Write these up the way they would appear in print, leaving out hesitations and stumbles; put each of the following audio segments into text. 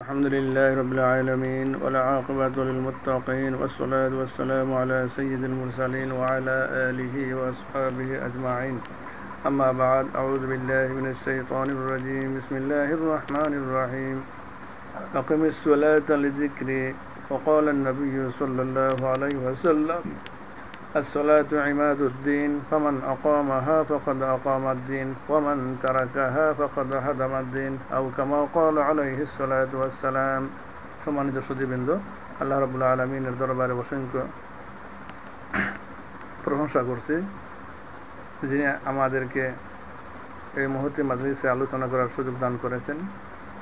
الحمد لله رب العالمين والعاقبة للمتقين والصلاة والسلام على سيد المرسلين وعلى آله وأصحابه أجمعين. أما بعد، أعوذ بالله من الشيطان الرجيم. بسم الله الرحمن الرحيم. أقم الصلاة لذكري. وقال النبي صلى الله عليه وسلم: الصلاة عماد الدين، فمن أقامها فقد أقام الدين، ومن تركها فقد هدم الدين، أو كما قال عليه الصلاة والسلام. সম্মানিত সুধীবৃন্দ, আল্লাহ রাব্বুল আলামিনের দরবারে অসংখ্য প্রশংসা করছি, যিনি আমাদেরকে এই মুহূর্তে মাজলিসে আলোচনা করার সুযোগ দান করেছেন।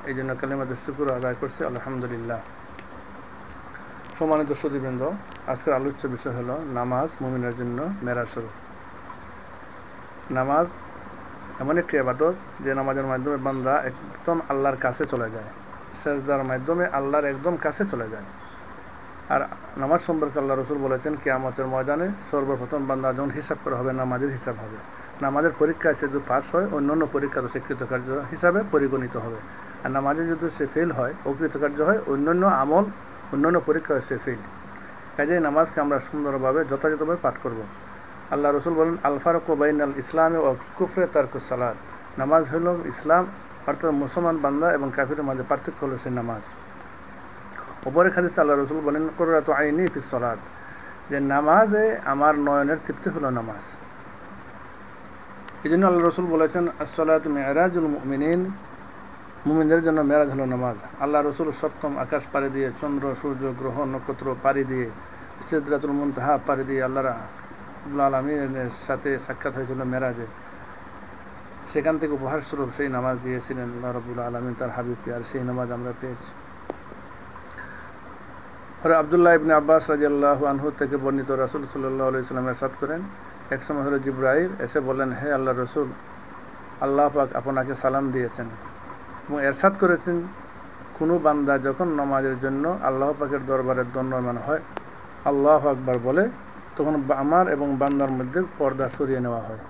এই জন্য কালিমাতুশ শুকর আদায় করছি, আলহামদুলিল্লাহ। সম্মানিত সুধীবৃন্দ, আজকের আলোচ্য বিষয় হলো নামাজ মুমিনের জন্য মেরাজ স্বরূপ। নামাজ এমন একটি ইবাদত যে নামাজের মাধ্যমে বান্দা একদম আল্লাহর কাছে চলে যায়, সেজদার মাধ্যমে আল্লাহর একদম কাছে চলে যায়। আর নামাজ সম্পর্কে আল্লাহ রাসূল বলেছেন, কিয়ামতের ময়দানে সর্বপ্রথম বান্দা যখন হিসাব করা হবে, নামাজের হিসাব হবে। নামাজের পরীক্ষায় সে যদি পাস হয়, অন্যান্য পরীক্ষা তো সে কৃতকার্য হিসাবে পরিগণিত হবে। আর নামাজে যদি সে ফেল হয়, অকৃতকার্য হয়, অন্যান্য আমল, অন্যান্য পরীক্ষায় সে ফেল। কাজেই নামাজকে আমরা সুন্দরভাবে যথাযথভাবে পাঠ করব। আল্লাহ রাসূল বলেন, আল ফারুকু বাইনাল ইসলামি ওয়া কুফরি তারকুস সালাত। নামাজ হলো ইসলাম, অর্থাৎ মুসলমান বান্দা এবং কাফিরের মাঝে পার্থক্য হলো সেই নামাজ। উপরের হাদিসে আল্লাহ রাসূল বলেন, কুররাতু আইনি ফিস সালাত, যে নামাজে আমার নয়নের তৃপ্তি হলো নামাজ। এই জন্য আল্লাহ রাসূল বলেছেন, আস-সালাতু মি'রাজুল মুমিনিন, মুমিনদের জন্য মেরাজ হলো নামাজ। আল্লাহ রাসূল সপ্তম আকাশ পাড়ি দিয়ে, চন্দ্র সূর্য গ্রহ নক্ষত্র পাড়ি দিয়ে, সিদরাতুল মুনতাহা পাড়ি দিয়ে আল্লাহ রাব্বুল আলামিনের সাথে সাক্ষাৎ হয়েছিল মেরাজে। সেখান থেকে উপহার স্বরূপ সেই নামাজ দিয়েছিলেন আল্লাহ রাব্বুল আলামিন তার হাবিবকে, আর সেই নামাজ আমরা পেয়েছি। আর আব্দুল্লাহ ইবনে আব্বাস রাদিয়াল্লাহু আনহু থেকে বর্ণিত, রাসূল সাল্লাল্লাহু আলাইহি ওয়াসাল্লাম ইরশাদ করেন, এক সময় হলো জিবরাইল এসে বললেন, হে আল্লাহর রাসূল, আল্লাহ পাক আপনাকে সালাম দিয়েছেন এবং এরশাদ করেছেন, কোনো বান্দা যখন নামাজের জন্য আল্লাহ পাকের দরবারে দণ্ডায়মান হয়, আল্লাহু আকবার বলে, তখন আমার এবং বান্দার মধ্যে পর্দা সরিয়ে নেওয়া হয়।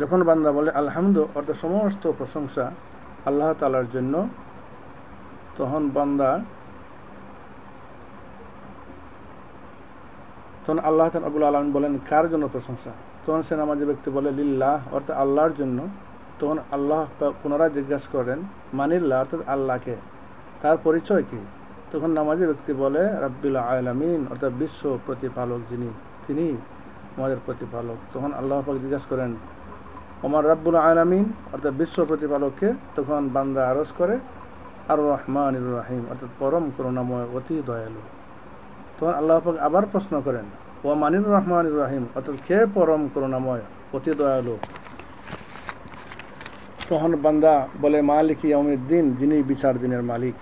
যখন বান্দা বলে আলহামদু, অর্থাৎ সমস্ত প্রশংসা আল্লাহ তাআলার জন্য, তখন আল্লাহ রাব্বুল আলামিন বলেন, কার জন্য প্রশংসা? তখন সে নামাজি ব্যক্তি বলে লিল্লাহ, অর্থাৎ আল্লাহর জন্য। তখন আল্লাহ পুনরায় জিজ্ঞাসা করেন, মানিল্লাহ, অর্থাৎ আল্লাহকে, তার পরিচয় কি? তখন নামাজি ব্যক্তি বলে রাব্বিল আলামিন, অর্থাৎ বিশ্ব প্রতিপালক যিনি, তিনি আমাদের প্রতিপালক। তখন আল্লাহ পাক জিজ্ঞাসা করেন, ওমার রাব্বুল আলামিন, অর্থাৎ বিশ্ব প্রতিপালককে? তখন বান্দা আরজ করে আর রহমানির রহিম, অর্থাৎ পরম করুণাময়, অতি দয়ালু। তখন আল্লাহ পাক আবার প্রশ্ন করেন, ওয়া মানির রহমানির রহিম, অর্থাৎ কে পরম করুণাময়, অতি দয়ালু? তখন বান্দা বলে মালিক ইয়াউমিদ্দিন, যিনি বিচার দিনের মালিক।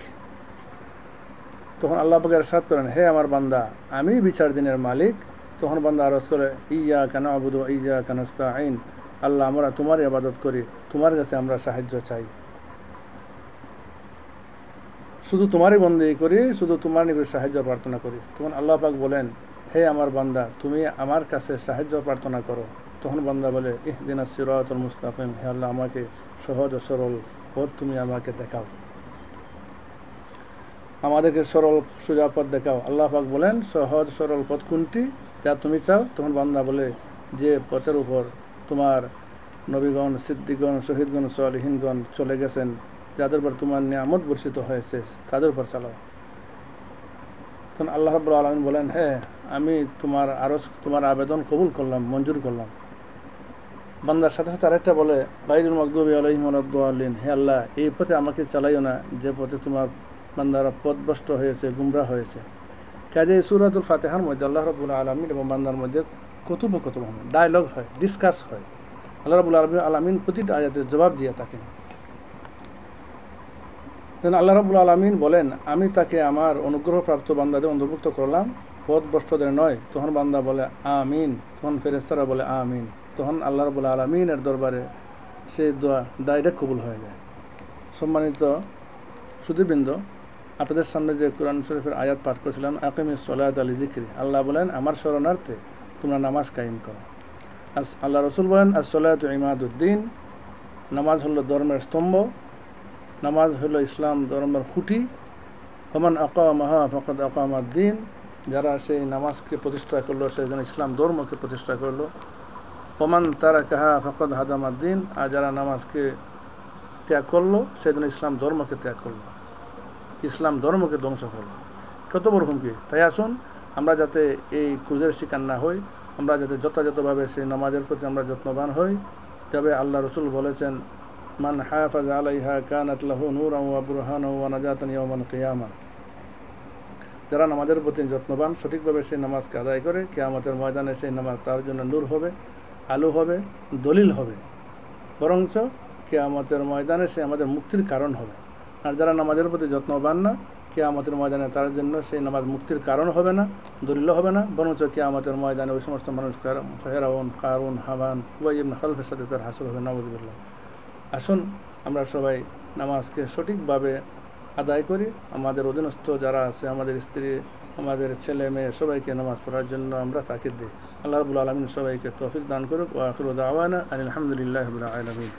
তখন আল্লাহ পাক ইরশাদ করেন, হে আমার বান্দা, আমি বিচার দিনের মালিক। তখন বান্দা আরজ করে ইয়্যাকা না'বুদু ওয়া ইয়্যাকা নাস্তাঈন, আল্লাহ, আমরা তোমার ইবাদত করি, তোমার কাছে আমরা সাহায্য চাই, শুধু তোমারই বন্দেগী করি, শুধু তোমার নিকট সাহায্য প্রার্থনা করি। তখন আল্লাহ পাক বলেন, হে আমার বান্দা, তুমি আমার কাছে সাহায্য প্রার্থনা করো। তখন বান্দা বলে ইহদিনাস সিরাতাল মুস্তাকিম, হে আল্লাহ, আমাকে সহজ ও সরল পথ তুমি আমাকে দেখাও, আমাদেরকে সরল সোজা পথ দেখাও। আল্লাহ পাক বলেন, সহজ সরল পথ কোনটি, যা তুমি চাও? তখন বান্দা বলে, যে পথের উপর তোমার নবীগণ, সিদ্দিকগণ, শহীদগণ, সালিহিনগণ চলে গেছেন, যাদের উপর তোমার নিয়ামত বর্ষিত হয়েছে, তাদের উপর চালাও। তখন আল্লাহ রাব্বুল আলামিন বলেন, হ্যাঁ, আমি তোমার আবেদন কবুল করলাম, মঞ্জুর করলাম। বান্দার সাথে সাথে আরেকটা বলে গায়রুল মাগদুবি আলাইহিম ওয়ালাদ-দাল্লিন, হে আল্লাহ, এই পথে আমাকে চালাইও না, যে পথে তোমার বান্দারা পথভ্রষ্ট হয়েছে, গুমরাহ হয়েছে। কাজে সূরাতুল ফাতিহার মধ্যে আল্লাহ রাব্বুল আলামিন এবং বান্দার মধ্যে কথোপকথন, ডায়লগ হয়, ডিসকাস হয়। আল্লাহ রাব্বুল আলামিন প্রতিটা আয়াতের জবাব দিয়ে থাকেন। আল্লাহ রাব্বুল আলামিন বলেন, আমি তাকে আমার অনুগ্রহপ্রাপ্ত বান্দাদের অন্তর্ভুক্ত করলাম, পথভ্রষ্টদের নয়। তখন বান্দা বলে আমিন, তখন ফেরেশতারা বলে আমিন। তখন আল্লাহ রাব্বুল আলামিনের দরবারে সেই দোয়া ডাইরেক্ট কবুল হয়ে যায়। সম্মানিত সুধীবৃন্দ, আপনাদের সামনে যে কোরআন শরীফের আয়াত পাঠ করেছিলাম, আকিমিস সালাতা লিযিকরি, আল্লাহ বলেন আমার স্মরণার্থে তোমরা নামাজ কায়েম করো। আল্লাহ রাসূল বলেন আস-সালাতু ইমাদুদ্দিন, নামাজ হলো ধর্মের স্তম্ভ, নামাজ হলো ইসলাম ধর্মের খুঁটি, ওমান আকামাহা ফাকাদ আকামাদ-দ্বীন, যারা সেই নামাজকে প্রতিষ্ঠা করলো সেজন ইসলাম ধর্মকে প্রতিষ্ঠা করলো। ওমান তারাকাহা ফাকাদ হাদামাদ-দ্বীন, আর যারা নামাজকে ত্যাগ করলো সেজন্য ইসলাম ধর্মকে ত্যাগ করলো, ইসলাম ধর্মকে ধ্বংস করলো। কত বড় হুমকি! তাই আসুন আমরা যাতে এই ক্রোধের শিকার না হই, আমরা যাতে যথাযথভাবে সেই নামাজের প্রতি আমরা যত্নবান হই। তবে আল্লাহ রসুল বলেছেন, মান হাফাজ আলাইহা কানাত লাহু নূরান ওয়া বুরহানান ওয়া নাজাতান ইয়াওমাল কিয়ামা, যারা নামাজের প্রতি যত্নবান, সঠিকভাবে সেই নামাজকে আদায় করে, কিয়ামতের ময়দানে সেই নামাজ তার জন্য নূর হবে, আলো হবে, দলিল হবে, বরঞ্চ কিয়ামতের ময়দানে সে আমাদের মুক্তির কারণ হবে। আর যারা নামাজের প্রতি যত্নবান না, কিয়ামতের ময়দানে তার জন্য সেই নামাজ মুক্তির কারণ হবে না, দলিল হবে না, বরঞ্চ কিয়ামতের ময়দানে ওই সমস্ত মানুষ ফেরাউন, কারুন, হামান, উবাই ইবনে খালফের সাথে তার হাসর হবে। নাউযুবিল্লাহ। আসুন আমরা সবাই নামাজকে সঠিকভাবে আদায় করি। আমাদের অধীনস্থ যারা আছে, আমাদের স্ত্রী, আমাদের ছেলে মেয়ে, সবাইকে নামাজ পড়ার জন্য আমরা তাকিদ দিই। আল্লাহ রাব্বুল আলামিন সবাইকে তৌফিক দান করুক। ওয়া আখিরু দাওয়ানা আনিল হামদুলিল্লাহি রাব্বিল আলামিন।